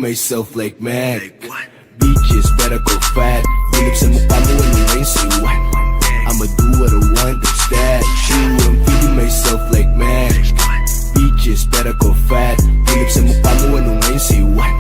myself like Mac. Bitches better go fat. Bilip sa mukha mo, ano ngayon, say what? I'ma do what I want, that's that. True, I'm feeling myself like Mac. Bitches better go fat. Bilip sa mukha mo, ano ngayon, say what?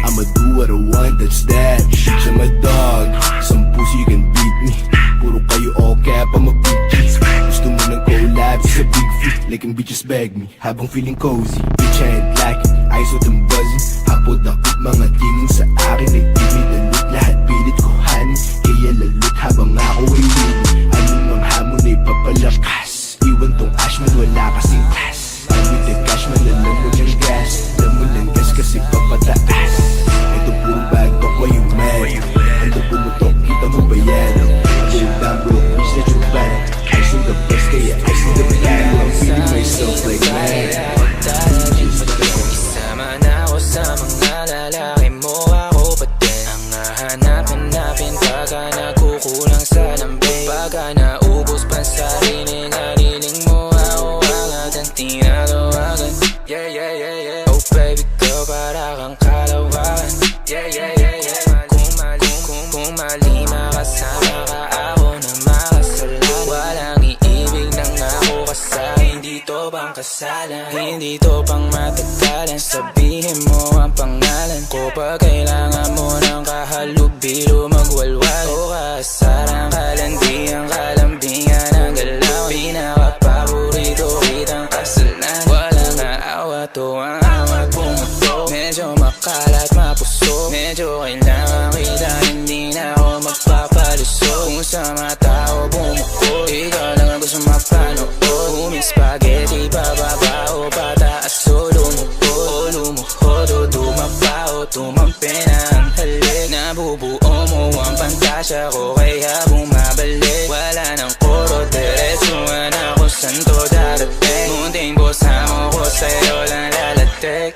I'ma do what I want, that's that. Sa my dog, some pussy can beat me. Puro kayo all cap, I'm a bitch. Gusto mo ng collab sa big feet. Like ang bitches beg me, habang feeling cozy. Bitch, I ain't lacking, eyes with them buzzing. Hapod akot mga tingin sa akin. Ay give me the loot, lahat pilit ko hanin. Kaya lalut habang ako ay winning. Anong mang hamon ay papalakas. Iwan tong ashman, wala kasing class. I'm with the cash man, alam mo ng gas. Alam mo ng gas kasi papataas. Ito puro bag talk, why you mad? Ando pumutok, kita mo ba yan? Go down bro, bitch that you bad. Ice in the best, kaya ice in the bag. I'm feeling myself like mad. Isama na ako sa mga lalaki mo, ako pa din ang hahanap-hanapin pagka nagkukulang sa lambing. Pagka naubos pa sa sarili, nariling mo ako agad ang tinatawagan. Yeah, yeah, yeah, yeah. Oh baby girl, para kang kalawakan. Yeah, yeah, yeah, yeah. Kung malima kasama ka, ako na makasalanan. Walang iibig nang ako kasahin, hindi to pang kasalan, hindi to pang matagalan. Sabihin mo ang pangalan ko pag kailangan mo ng kahalubilo, magwalwal o kasaran, kalandian, kalambingan ang galaw. Pinaka-paborito kitang kasalan. Walang aawa to ang awat pumutok. Medyo makalat, mapuso. Medyo kailangan kita, hindi na ako magpapalusot. Kung sa mga tao bumukod, ikaw lang ang gusto mapanood. Huming spaghetti, pababa o pataas o lumuhod. O lumuhod o dumaba o tumampi na ang halik. Nabubuo mo ang pantasya ko, kaya bumabalik. Wala nang koro, diretsuhan ako saan to darating. Munting bosa mo ko, sa'yo lang lalatik.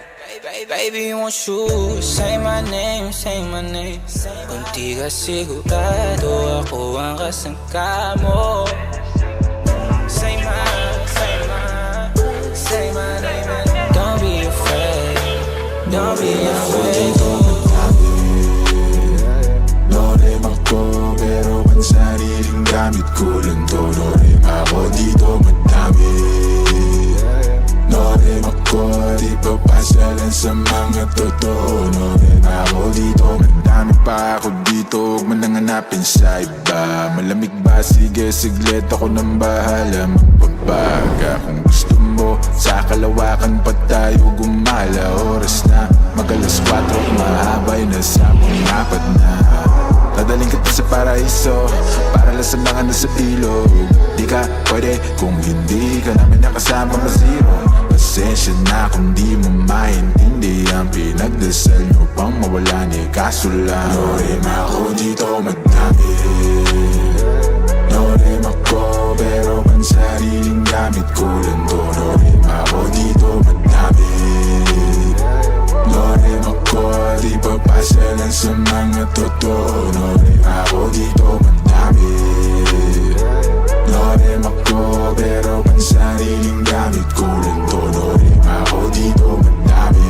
Baby, won't you say my name, say my name? Kung di ka sigurado, ako ang kasangka mo. Say my name and don't be afraid, don't be afraid. Norem ako, pero ang sariling gamit ko lang to. Norem ako dito madami. Norem ako, di papasalan sa mga totoo. Norem ako dito, madami pa ako dito. Huwag man lang hanapin sa iba. Malamig ba? Sige, siglit ako nang bahala magbabaga. Kung gusto mo, sa kalawakan pa tayo gumala. Oras na, mag-alas 4, mahabay na sa pang-apat na. Dadaling kita sa paraiso, para lasang lang na sa ilog. Di ka pwede kung hindi ka namin nakasama ma-zero. Pasensya na kung di mo maintindihan, pinagdasal nyo pang mawala ni kaso lang. Norem ako dito madami. Norem ako, pero ang sariling gamit ko lang to. Norem ako dito madami. Norem ako, di papasalan sa mga totoo. Norem ako dito madami. Norem ako, pero ang sariling gamit ko lang to. Norem ako dito madami.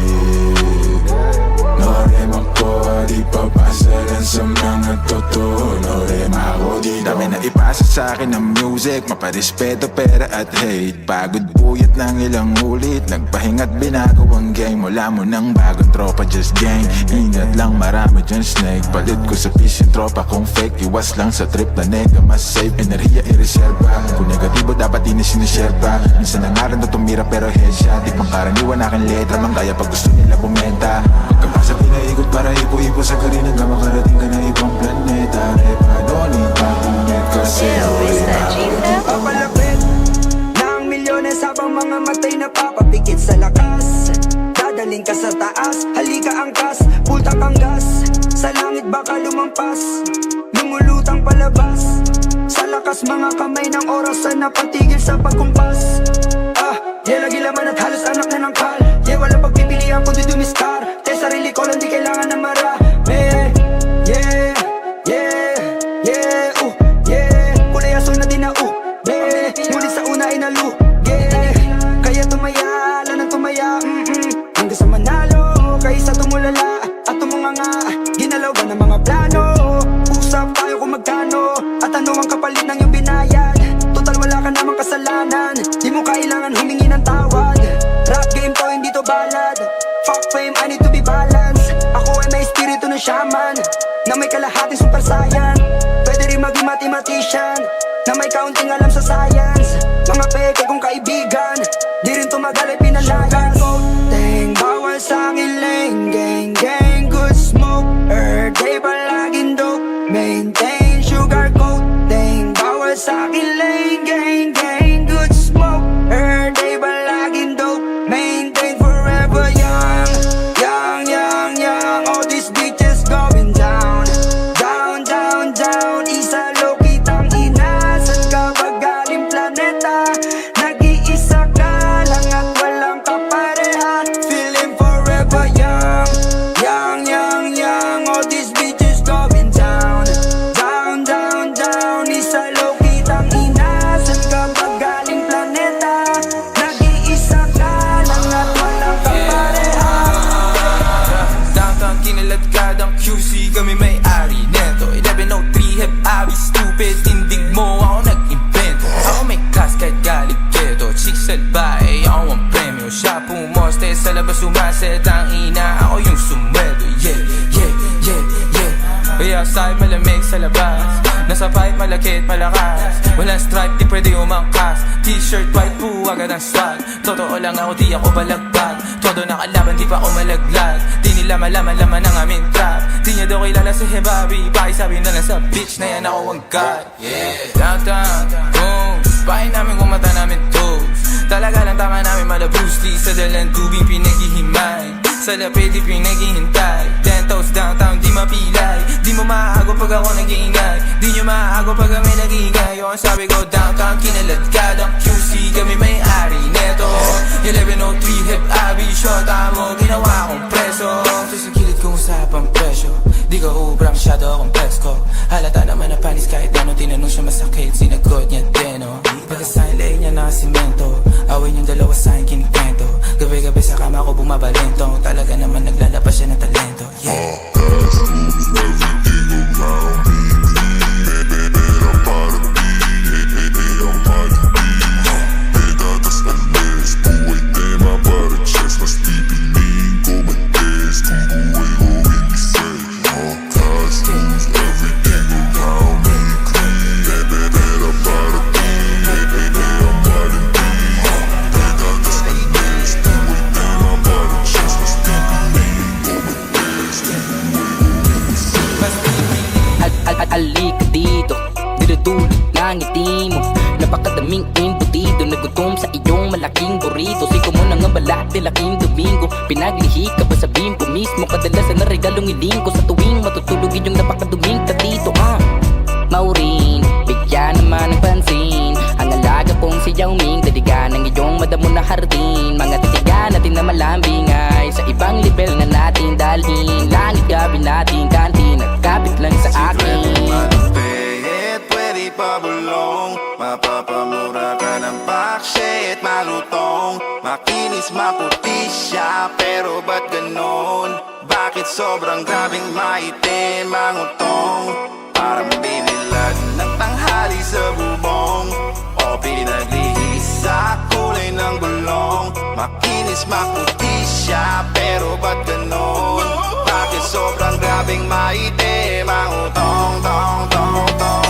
Norem ako, di papasalan sa mga totoo. Norem ako dito. Dami na ipasa sa akin ng music, maparespeto, pera at hate. Pagod puyat ng ilang ulit, nagpahinga't binago ang game. Wala mo ng bagong tropa, just gang. Ingat lang, marami dyan snake. Palit ko sa fish yung tropa kung fake. Iwas lang sa trip na nega, mas safe. Enerhiya i-reserva, kung negatibo dapat di na sinishare pa. Minsan nangaran na tumira pero headshot. Di pang karaniwan aking letra, manggaya pag gusto nila bumenta. Pagkapasa pinaikot para ipo-ipo sa karin hanggang makarating ka na ibang planeta. Repadoni, papunit kasi papalapit ng milyones habang mga matay na papapikit sa lakas. Dadaling ka sa taas, halika angkas, pultak ang gas. Sa langit baka lumampas, lumulutang palabas. Sa lakas mga kamay ng oras na napatigil sa pagkumpas. Lagi laman at halos anak na ng kal. Wala pagpipilihan kundi dumistar. Sarili ko lang di kailangan na marami. Yeah, yeah, yeah, yeah. Kulay aso na din na ngunit sa una ay nalugi. Kaya tumaya, lang tumaya, hanggang sa manalo, kaysa tumulala. kapalit ng iyong binayad. Total wala ka namang kasalanan, di mo kailangan humingi ng tawad. Rap game to, hindi to balad. Fuck fame, I need to be balanced. Ako ay may espiritu ng shaman, na may kalahating super saiyan. Pwede rin maging mathematician, na may kaunting alam sa science. Mga peke kong kaibigan, di rin tumagal ay pinalayas. Teng, bawal sa ngiling, gang gang, good smoke. Day palaging dope, maintain sugar coating. Bawal sa ngiling, gang gang, good smoke. Day palaging dope, maintain forever young. Young, young, young, all these bitches going down. Down, down, down, isa lo kitang ina. Saan ka ba galing planeta? Nag-iisa ka lang at walang kapareha. Feeling forever young. Young, young, young, all these bitches going down. Down, down, down, isa lo kitang ina. Saan ka ba galing planeta? Nag-iisa ka lang at walang kapareha. Downtown kinaladkadang QC, kami may-ari neto. 1103 have abi stupid, tindig mo ako nag-invento. Ako may class kahit galing ghetto, chicks at bae, ako ang premyo. Siya pumoste sa labas sumaset, ang ina ako yung sumweldo. Yeah, yeah, yeah, yeah. Kaya outside malamig sa labas, nasa pipe malakit malakas. Walang stripe di pwede umangkas, t-shirt white po agad ang swag. Totoo lang ako di ako balagbag, todo nakalaban di pa ako malaglag. Di nila malaman-laman ang aming trap, di niya daw kilala si Hebabi. Pakisabi na lang sa bitch na yan ako ang god. Yeah, downtown, boom, pahin namin kung mata namin toes. Talaga lang tama namin malabusli, sa dalang tubing pinaghihimay, sa lapid di pinaghihintay. 10 toes downtown di mapilay, di mo maago pag ako nag-iingay, di nyo maago pag kami nag-iingay. O ang sabi ko downtown kinaladkadang QC, kami may-ari neto. 1103 hip abi, shota mo ginawa kong preso. Sa gilid kong usapang presyo, di ka ubra masyado akong pesko. Halata naman na panis kahit ano, tinanong siya masakit, sinagot niya din o. Pagkasahin leg niya na simento, awin yung dalawa sa akin kinikwento. Gabi-gabi sa kama ko bumabalento, talaga naman naglalabas siya ng talento. Yeah. Alika dito, dinudulot ng ngiti mo. Napakadaming imbutido, nagutom sa iyong malaking burrito. Siko mo nang ambalat, laking Domingo. Pinaglihi ka ba sa bimpo mismo? Kadalasan na regalong iling ko sa tuwing matutulog iyong napakaduming katito. Maurin, bigyan naman ng pansin ang alaga kong si Yao Ming. Dadigan ng iyong madamo na hardin. Mga titigan natin na malambing ay sa ibang level na natin dalhin. Langit gabi natin kantin at kapit lang sa akin. Pwede pa bulong, mapapamura ka ng bakshit, malutong. Makinis, maputi siya, pero ba't ganon? Bakit sobrang grabing maitim ang utong? Parang binilag ng tanghali sa bubong, o pinaglihis sa kulay ng gulong. Makinis, maputi siya, pero ba't ganon? Bakit sobrang grabing maitim ang utong, tong, tong, tong?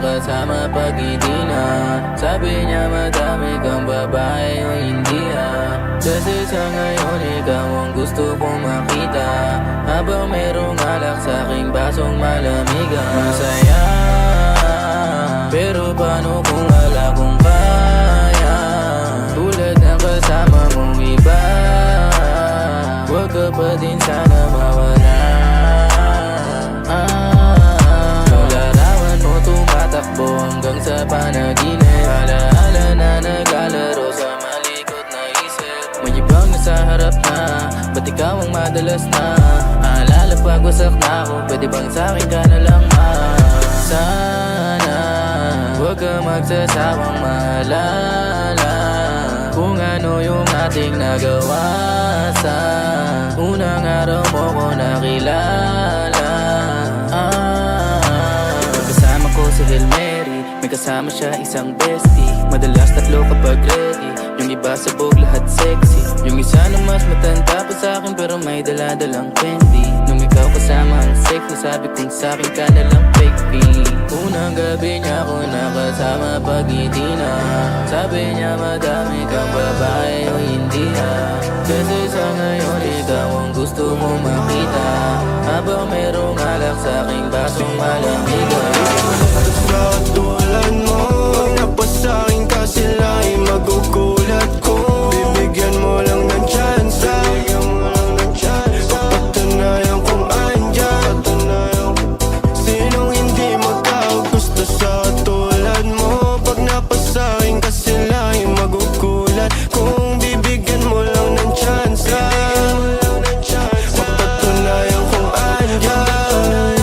Kasama pag hindi na sabi niya madami kang babae o hindi Kasi sa ngayon ikaw ang gusto kong makita, habang merong alak sa aking basong malamig. Masaya, pero paano kung wala kong kaya? Tulad ng kasama mong iba, huwag ka pa din sana mawala. Yung larawan mo tumatakbo hanggang sa panaginip. Alaala na naglalaro sa malikot na isip. May ibang nasa harap na, ba't ikaw ang madalas na? Aalala pag wasak na ako, pwede bang sa'kin ka na lang ma? Sana huwag ka magsasawang maalala kung ano yung ating nagawa sa unang araw mo ko nakilala. Kasama ko si Hail Mary, may kasama siya isang bestie. Madalas tatlo kapag ready, yung iba sabog lahat sexy. Yung isa na mas matanda pa sa'kin pero may dala-dalang candy. Nung ikaw kasama ang safe, nasabi kong sa'kin ka na lang fake pee. Unang gabi niya ako nakasama pag ngiti na. Sabi niya madami kang babae o hindi na. Kasi sa ngayon ikaw ang gusto mo makita, habang merong alak sa'king basong malamigan. Sa katulad mo, pag napasakin ka sila ay magugulat ko. Bibigyan mo lang ng chance, papatunayan kung andyan. Sinong hindi magkagusto sa katulad mo? Pag napasakin ka sila ay magugulat. Kung bibigyan mo lang ng chance, papatunayan kung andyan.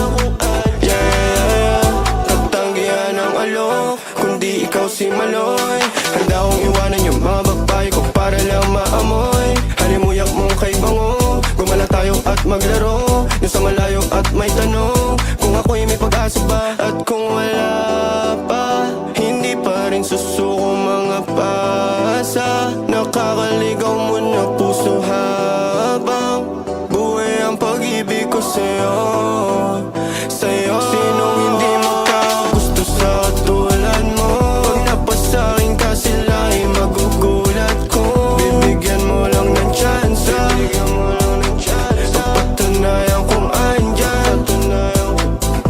Tatanggihan ang alok, kundi ikaw si Maloy. Handa kong iwanan yung mga babae ko para lang maamoy. Halimuyak mong kay bango, gumala tayo at maglaro. Yung sa malayo at may tanong, kung ako'y may pag-asa ba? At kung wala pa, hindi pa rin susuko mga pasa. Nakakaligaw mo na puso habang buhay ang pag-ibig ko sa'yo. Sinong hindi makagusto sa katulad mo? Pag napasakin ka sila ay magugulat ko. Bibigyan mo lang ng chance, papatunayan kung andyan.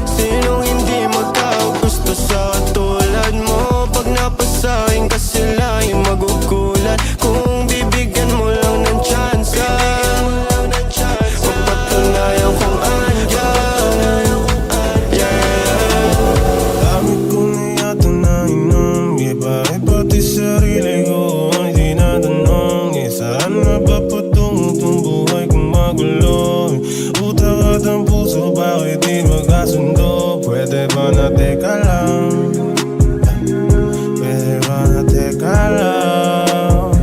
Sinong hindi makagusto sa katulad mo? Pag napasakin ka sila ay magugulat. Kung bibigyan mo lang ng chance, papatunayan kung andyan. Dami ko na yata na inom, iba pati sarili ko ay tinatanong. Saan na ba patungo itong buhay kong magulo? Utak at ang puso, bakit di magkasundo? Pwede ba na teka lang? Pwede ba na teka lang?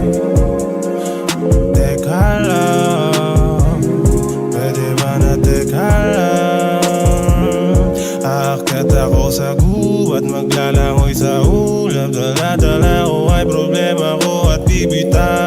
Teka lang. Pwede ba na teka lang? Aakyat ako sa gubat, maglalangoy sa ulap. Dala-dala ko ay problema ko at bibitaw.